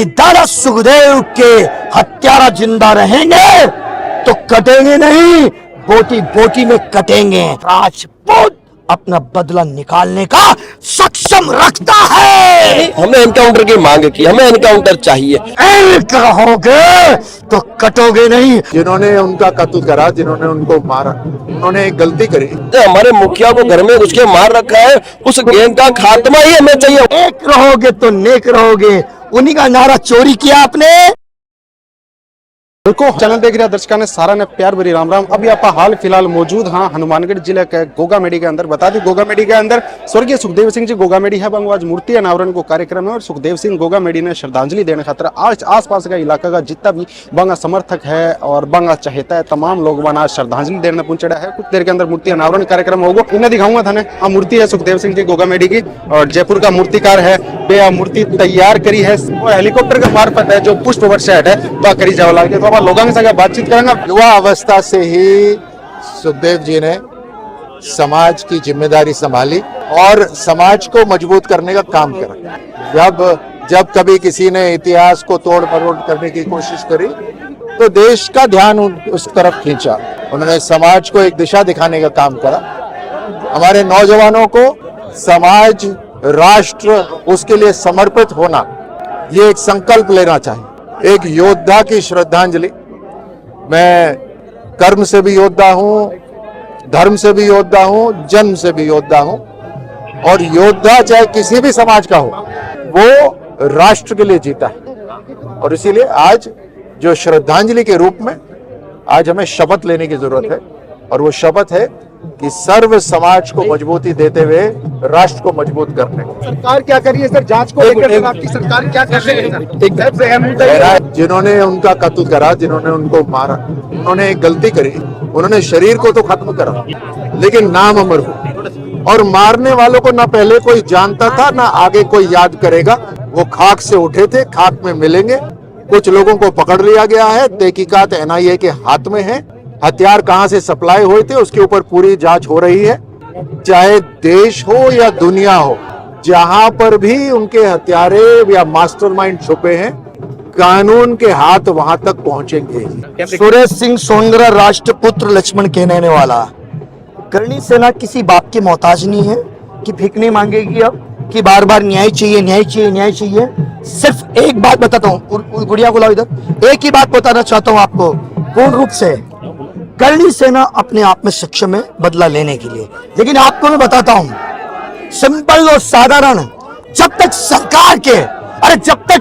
दादा सुखदेव के हत्यारा जिंदा रहेंगे तो कटेंगे नहीं, बोटी बोटी में कटेंगे। राजपूत अपना बदला निकालने का सक्षम रखता है। हमने एनकाउंटर की मांग की, हमें एनकाउंटर चाहिए। एक रहोगे तो कटोगे नहीं। जिन्होंने उनका कत्ल करा, जिन्होंने उनको मारा, उन्होंने एक गलती करी। हमारे मुखिया को घर में घुस के मार रखा है, उस गैंग का खात्मा ही हमें चाहिए। एक रहोगे तो नेक रहोगे, उन्हीं का नारा चोरी किया आपने। देखो चैनल देख रहे दर्शकों ने सारा ने प्यार भरी राम राम। अभी आप हाल फिलहाल मौजूद हाँ हनुमानगढ़ जिले के गोगामेडी के अंदर। बता दी गोगामेडी के अंदर स्वर्गीय सुखदेव सिंह जी गोगामेडी है बंग आज मूर्ति अनावरण को कार्यक्रम है और सुखदेव सिंह गोगामेडी ने श्रद्धांजलि देने खातर आज आसपास का इलाका का जितना भी बंगा समर्थक है और बंगा चाहता है तमाम लोग वहाँ श्रद्धांजलि देने पहुंचड़ा है। कुछ देर के अंदर मूर्ति अनावरण कार्यक्रम होगा। इन्हें दिखाऊंगा था मूर्ति है सुखदेव सिंह जी गोगामेडी की और जयपुर का मूर्तिकार है बे मूर्ति तैयार करी है और हेलीकॉप्टर के मार्फत है जो पुष्प वर्षा है वह करी जावला के। तो लोगों के साथ बातचीत करेंगे। युवा अवस्था से ही सुखदेव जी ने समाज की जिम्मेदारी संभाली और समाज को मजबूत करने का काम करा। जब कभी किसी ने इतिहास को तोड़ मरोड़ करने की कोशिश करी तो देश का ध्यान उस तरफ खींचा। उन्होंने समाज को एक दिशा दिखाने का काम करा। हमारे नौजवानों को समाज, राष्ट्र, उसके लिए समर्पित होना, ये एक संकल्प लेना चाहिए। एक योद्धा की श्रद्धांजलि। मैं कर्म से भी योद्धा हूँ, धर्म से भी योद्धा हूँ, जन्म से भी योद्धा हूँ और योद्धा चाहे किसी भी समाज का हो वो राष्ट्र के लिए जीता है। और इसीलिए आज जो श्रद्धांजलि के रूप में आज हमें शपथ लेने की जरूरत है और वो शपथ है कि सर्व समाज को मजबूती देते हुए राष्ट्र को मजबूत करने। सरकार क्या करी है सर जांच को लेकर? आपकी सरकार क्या कर रही है? जिन्होंने उनका कत्ल करा, जिन्होंने उनको मारा, उन्होंने एक गलती करी। उन्होंने शरीर को तो खत्म करा लेकिन नाम अमर हो। और मारने वालों को ना पहले कोई जानता था ना आगे कोई याद करेगा। वो खाक से उठे थे, खाक में मिलेंगे। कुछ लोगों को पकड़ लिया गया है, तहकीकात NIA के हाथ में है। हथियार कहां से सप्लाई हुए थे उसके ऊपर पूरी जांच हो रही है। चाहे देश हो या दुनिया हो, जहां पर भी उनके हथियारे या मास्टरमाइंड छुपे हैं, कानून के हाथ वहां तक पहुंचेंगे। सुरेश सिंह सोनगरा राष्ट्रपुत्र लक्ष्मण के रहने वाला। करणी सेना किसी बात की मोहताज नहीं है कि भीख नहीं मांगेगी अब कि बार बार न्याय चाहिए, न्याय चाहिए, न्याय चाहिए। सिर्फ एक बात बताता हूँ, गुड़िया को लाओ इधर। एक ही बात बताना चाहता हूँ आपको पूर्ण रूप से। करणी सेना अपने आप में सक्षम है बदला लेने के लिए, लेकिन आपको मैं बताता हूं सिंपल और साधारण, जब तक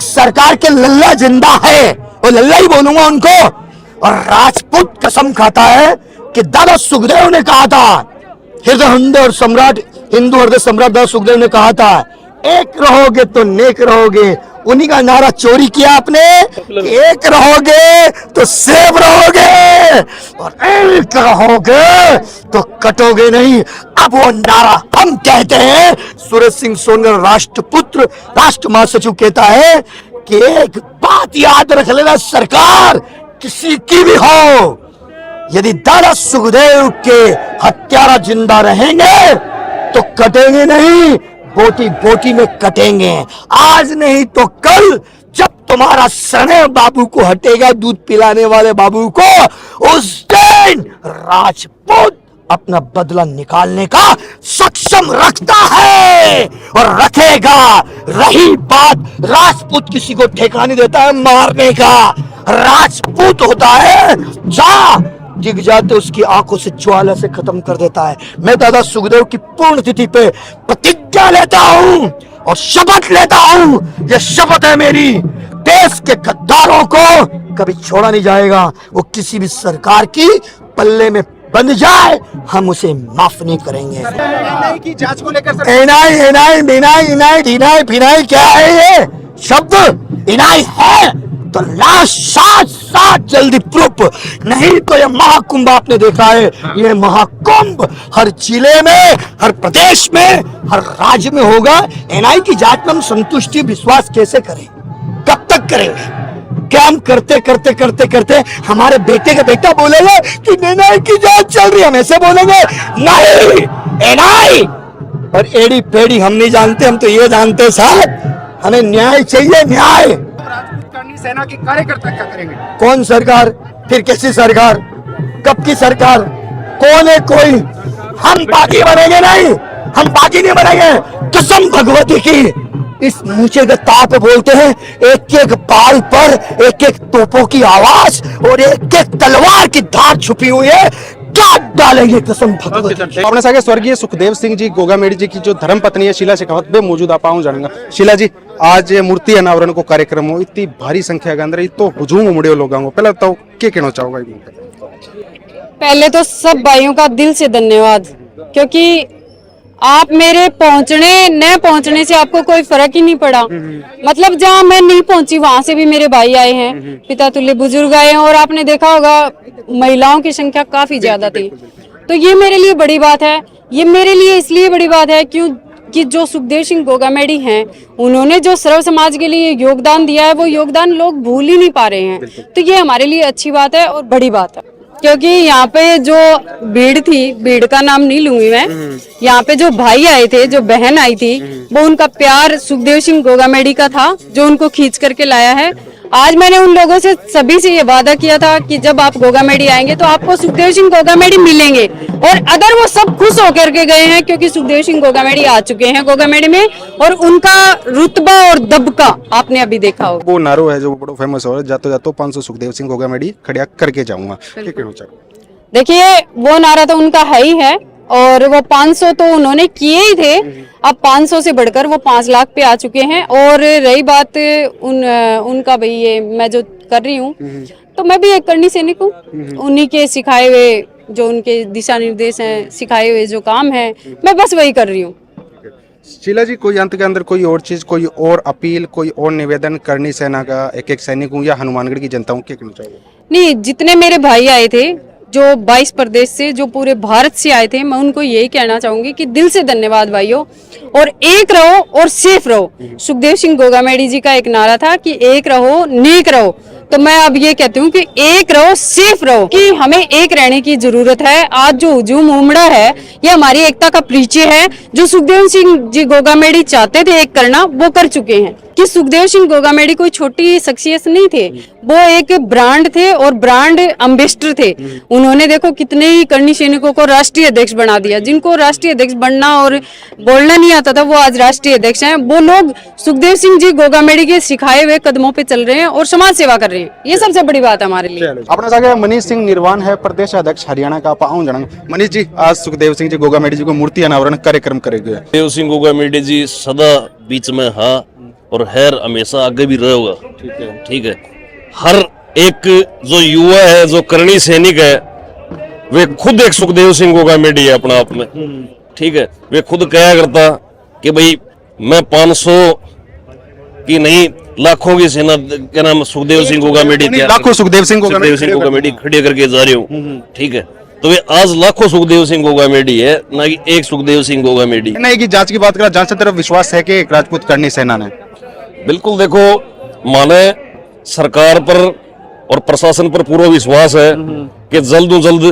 सरकार के लल्ला जिंदा है, वो लल्ला ही बोलूंगा उनको। और राजपूत कसम खाता है कि दादा सुखदेव ने कहा था, हिंदू हृदय सम्राट दादा सुखदेव ने कहा था, एक रहोगे तो नेक रहोगे। उन्हीं का नारा चोरी किया आपने कि एक रहोगे तो सेब रहोगे और एक रहोगे तो कटोगे नहीं। अब वो नारा हम कहते हैं। सुरेश सिंह सोनगर राष्ट्रपुत्र राष्ट्र महासचिव कहता है कि एक बात याद रख लेना, सरकार किसी की भी हो, यदि दादा सुखदेव के हत्यारा जिंदा रहेंगे तो कटेंगे नहीं, बोटी बोटी में कटेंगे। आज नहीं तो कल जब तुम्हारा सने बाबू को हटेगा, दूध पिलाने वाले बाबू को, उस दिन राजपूत अपना बदला निकालने का सक्षम रखता है और रखेगा। रही बात राजपूत किसी को ठेका नहीं देता है मारने का। राजपूत होता है जा दिख जाते उसकी आंखों से ज्वाला से खत्म कर देता है। मैं दादा सुखदेव की पूर्ण तिथि पे प्रतिज्ञा लेता हूं और शपथ लेता हूं, यह शपथ है मेरी, देश के गद्दारों को कभी छोड़ा नहीं जाएगा। वो किसी भी सरकार की पल्ले में बंध जाए, हम उसे माफ नहीं करेंगे। NIA की जांच को लेकर इनाई क्या है ये शब्द? इनाई है तो लाश साथ जल्दी प्रूफ, नहीं तो ये महाकुंभ आपने देखा है। ये महाकुंभ हर जिले में, हर प्रदेश में, हर राज्य में होगा। NIA की जांच में हम संतुष्टि विश्वास कैसे करें? कब तक करेंगे? क्या हम करते हमारे बेटे का बेटा बोलेगा कि NIA की जांच चल रही है, हम ऐसे बोलेंगे? नहीं, NIA और एड़ी पेड़ी हम नहीं जानते, हम तो ये जानते साहब हमें न्याय चाहिए, न्याय। सेना के कार्यकर्ता क्या करेंगे? कौन सरकार? फिर कैसी सरकार? कब की सरकार? कौन है कोई? हम बाकी बनेंगे नहीं, हम बाकी नहीं बनेंगे, कसम भगवती की। इस नीचे के ताप बोलते हैं, एक एक बाल पर एक एक तोपों की आवाज और एक एक तलवार की धार छुपी हुई है, काट डालेंगे कसम भगवती। अपने साथ स्वर्गीय सुखदेव सिंह जी गोगामेडी जी की जो धर्म पत्नी है शीला शेखावत भी मौजूद आप जानेंगे। शीला जी, आज मूर्ति अनावरण को कार्यक्रम हो, इतनी भारी संख्या के अंदर इतो हुजूम उमड़े हो लोगों को, पहले बताओ क्या कहना चाहोगा? पहले तो सब भाइयों का दिल से धन्यवाद, क्योंकि आप मेरे पहुंचने न पहुंचने से आपको कोई फर्क ही नहीं पड़ा। मतलब जहां मैं नहीं पहुंची वहां से भी मेरे भाई आए हैं, पिता तुल्य बुजुर्ग आए हैं, और आपने देखा होगा महिलाओं की संख्या काफी ज्यादा थी। तो ये मेरे लिए बड़ी बात है। ये मेरे लिए इसलिए बड़ी बात है क्यों कि जो सुखदेव सिंह गोगामेडी हैं, उन्होंने जो सर्व समाज के लिए योगदान दिया है, वो योगदान लोग भूल ही नहीं पा रहे हैं। तो ये हमारे लिए अच्छी बात है और बड़ी बात है, क्योंकि यहाँ पे जो भीड़ थी, भीड़ का नाम नहीं लूंगी मैं, यहाँ पे जो भाई आए थे, जो बहन आई थी, वो उनका प्यार सुखदेव सिंह गोगामेडी का था जो उनको खींच करके लाया है। आज मैंने उन लोगों से सभी से ये वादा किया था कि जब आप गोगामेडी आएंगे तो आपको सुखदेव सिंह गोगामेडी मिलेंगे, और अगर वो सब खुश होकर के गए हैं, क्योंकि सुखदेव सिंह गोगामेडी आ चुके हैं गोगामेडी में, और उनका रुतबा और दबका आपने अभी देखा हो। वो नारो है जो बड़ा फेमस हो, जातो जातो 500 सुखदेव सिंह गोगामेडी खड़िया करके जाऊंगा, क्या कहना चाहोगे? देखिए, वो नारा तो उनका है ही है, और वो 500 तो उन्होंने किए ही थे। अब 500 से बढ़कर वो 5 लाख पे आ चुके हैं। और रही बात उनका, भाई ये मैं जो कर रही हूँ, तो मैं भी एक करनी सैनिक हूँ। उन्हीं के सिखाए हुए जो उनके दिशा निर्देश हैं, सिखाए हुए जो काम है, मैं बस वही कर रही हूँ। शीला जी, कोई अंत के अंदर कोई और चीज, कोई और अपील, कोई और निवेदन करनी सेना का एक एक सैनिक हूँ या हनुमानगढ़ की जनता हूँ, क्या कहना चाहोगे? नहीं, जितने मेरे भाई आए थे जो 22 प्रदेश से, जो पूरे भारत से आए थे, मैं उनको यही कहना चाहूंगी कि दिल से धन्यवाद भाइयों, और एक रहो और सेफ रहो। सुखदेव सिंह गोगामेडी जी का एक नारा था कि एक रहो नेक रहो, तो मैं अब ये कहती हूँ कि एक रहो सेफ रहो, कि हमें एक रहने की जरूरत है। आज जो हुजूम उमड़ा है, ये हमारी एकता का परिचय है। जो सुखदेव सिंह जी गोगामेडी चाहते थे एक करना, वो कर चुके हैं। कि सुखदेव सिंह गोगामेडी कोई छोटी शख्सियत नहीं थे, वो एक ब्रांड थे और ब्रांड एम्बेसडर थे। उन्होंने देखो कितने ही करनी सैनिकों को राष्ट्रीय अध्यक्ष बना दिया। जिनको राष्ट्रीय अध्यक्ष बनना और बोलना नहीं आता था, वो आज राष्ट्रीय अध्यक्ष हैं। वो लोग सुखदेव सिंह जी गोगामेडी के सिखाए हुए कदमों पे चल रहे हैं और समाज सेवा कर रहे हैं। ये सबसे बड़ी बात है हमारे लिए। अपना साथ मनीष सिंह निर्वाण है, प्रदेश अध्यक्ष हरियाणा का। पाऊँ जाना मनीष जी, आज सुखदेव सिंह जी गोगामेडी जी को मूर्ति अनावरण कार्यक्रम करेंगे। सुखदेव सिंह गोगामेडी जी सदा बीच में हाँ और हैर हमेशा आगे भी रहेगा। ठीक है। हर एक जो युवा है, जो करनी सैनिक है, वे खुद एक सुखदेव सिंह गोगामेडी है अपना आप में। ठीक है। वे खुद कहा करता कि भाई मैं 500 की नहीं, लाखों की सेना क्या नाम सुखदेव सिंह गोगामेडी, लाखों सुखदेव सिंह गोगामेडी खड़े करके जा रहे हो। ठीक है। तो वे आज लाखों सुखदेव सिंह गोगामेडी है, ना कि एक सुखदेव सिंह गोगामेडी। नहीं कि जांच की बात करें, जांच की तरफ विश्वास है कि एक राजपूत करनी सेना ने बिल्कुल, देखो माने सरकार पर और प्रशासन पर पूरा विश्वास है कि जल्द जल्द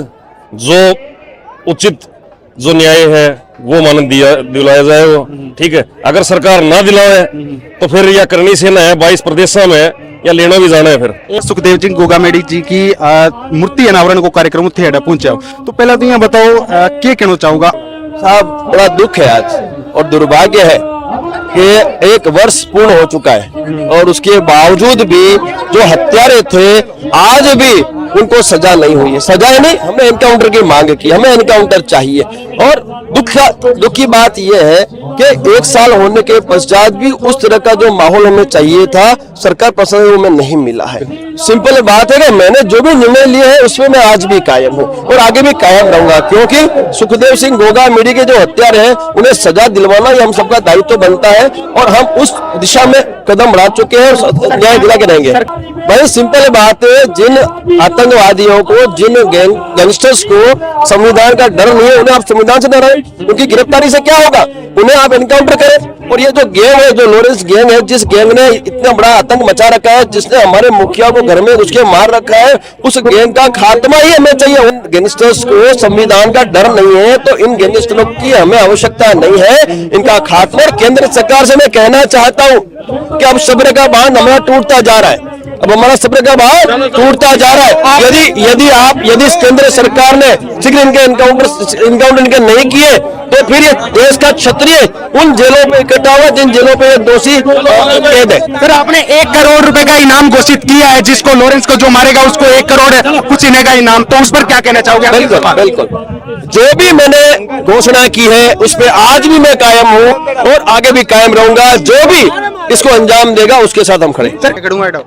जो उचित जो न्याय है वो माने दिलाया जाएगा। ठीक है। अगर सरकार ना दिलाए तो फिर या करनी सेना है 22 प्रदेशों में, या लेना भी जाना है। फिर सुखदेव सिंह गोगामेडी जी की मूर्ति अनावरण को कार्यक्रम थे पहुंचे, तो पहले तो ये बताओ क्या कहना चाहूंगा? साहब, बड़ा दुख है आज और दुर्भाग्य है कि 1 वर्ष पूर्ण हो चुका है और उसके बावजूद भी जो हत्यारे थे आज भी उनको सजा नहीं हुई है। सजा नहीं, हमें एनकाउंटर की मांग की, हमें एनकाउंटर चाहिए। और दुख की बात यह है कि 1 साल होने के पश्चात भी उस तरह का जो माहौल हमें चाहिए था सरकार प्रशासन में नहीं मिला है। सिंपल बात है कि मैंने जो भी निर्णय लिए है उसमें मैं आज भी कायम हूँ और आगे भी कायम रहूंगा, क्योंकि सुखदेव सिंह गोगामेडी के जो हत्यारे हैं उन्हें सजा दिलवाना ये हम सबका दायित्व बनता है और हम उस दिशा में कदम बढ़ा चुके हैं और न्याय दिला के रहेंगे। भाई सिंपल बात है, जिन आतंकवादियों को, जिन गैंगस्टर्स को संविधान का डर नहीं है, उन्हें आप संविधान से डराएं। उनकी गिरफ्तारी से क्या होगा? उन्हें आप एनकाउंटर करें। और ये जो गैंग है, जो लॉरेंस गैंग है, जिस गैंग ने इतना बड़ा आतंक मचा रखा है, जिसने हमारे मुखिया को घर में घुस के मार रखा है, उस गैंग का खात्मा ही हमें चाहिए। उन गैंगस्टर्स को संविधान का डर नहीं है तो इन गैंगस्टरों की हमें आवश्यकता नहीं है, इनका खात्मा। केंद्र सरकार से मैं कहना चाहता हूँ कि अब सब्र का बांध हमारा टूटता जा रहा है। अब हमारा सब्र का भाव टूटता जा रहा है। यदि इस केंद्र सरकार ने शीघ्र इनके इनकाउंटर इनके नहीं किए तो फिर ये देश का क्षत्रिय उन जेलों पे इकट्ठा हुआ जिन जेलों पे ये दोषी कैद है। फिर आपने 1 करोड़ रुपए का इनाम घोषित किया है, जिसको लॉरेंस को जो मारेगा उसको 1 करोड़ कुछ इन्हें का इनाम, तो उस पर क्या कहना चाहोगे? बिल्कुल बिल्कुल, जो भी मैंने घोषणा की है उस पे आज भी मैं कायम हूँ और आगे भी कायम रहूंगा। जो भी इसको अंजाम देगा उसके साथ हम खड़े।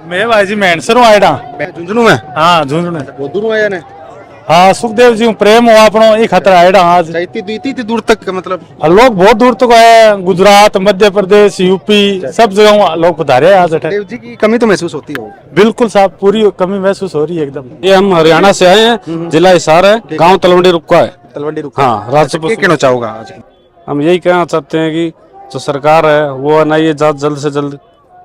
मैं भाई जी मैंसर हूँ आयडा झुंझुनू में हाँ झुंझुनू वो दूर आया ने हाँ सुखदेव जी प्रेम हो आपनो ये खतरा आयडा आज इतनी दूर तक मतलब लोग बहुत दूर तक आए, गुजरात मध्य प्रदेश यूपी सब जगह लोग पधारे आज अठे। देव जी की कमी तो महसूस होती है। बिल्कुल साहब पूरी कमी महसूस हो रही है एकदम। ये हम हरियाणा से आए हैं, जिला हिसार है, गांव तलवंडी रुका है। तलवंडी हाँ, राजपूत। क्या कहना चाहोगा आज? हम यही कहना चाहते हैं कि जो सरकार है वो ना ये जांच जल्द से जल्द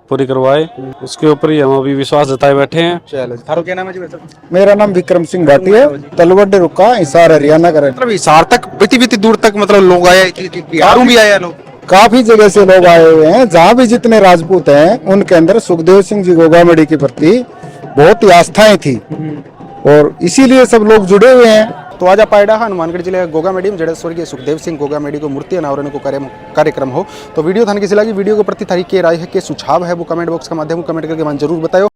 पूरी करवाए, उसके ऊपर ही हम अभी विश्वास जताए बैठे हैं। चलो, थारो क्या नाम है जी? वैसे मेरा नाम विक्रम सिंह भाटी है, तलवंडी रुका हिसार हरियाणा का। मतलब हिसार तक बीती दूर तक मतलब लोग आए, बिहारों भी आए लोग, काफी जगह से लोग आए हुए हैं। जहाँ भी जितने राजपूत हैं उनके अंदर सुखदेव सिंह जी गोगामेडी के प्रति बहुत ही आस्थाएं थी और इसीलिए सब लोग जुड़े हुए हैं। तो आज आप आयडा हनुमानगढ़ जिले गोगामेडी में जड़े स्वर्गीय सुखदेव सिंह गोगामेडी को मूर्ति अनावरण को कार्यक्रम हो तो वीडियो थाने किसी लगी, वीडियो के प्रति थारी के राय है, के सुझाव है वो कमेंट बॉक्स के माध्यम कमेंट करके मान जरूर बताओ।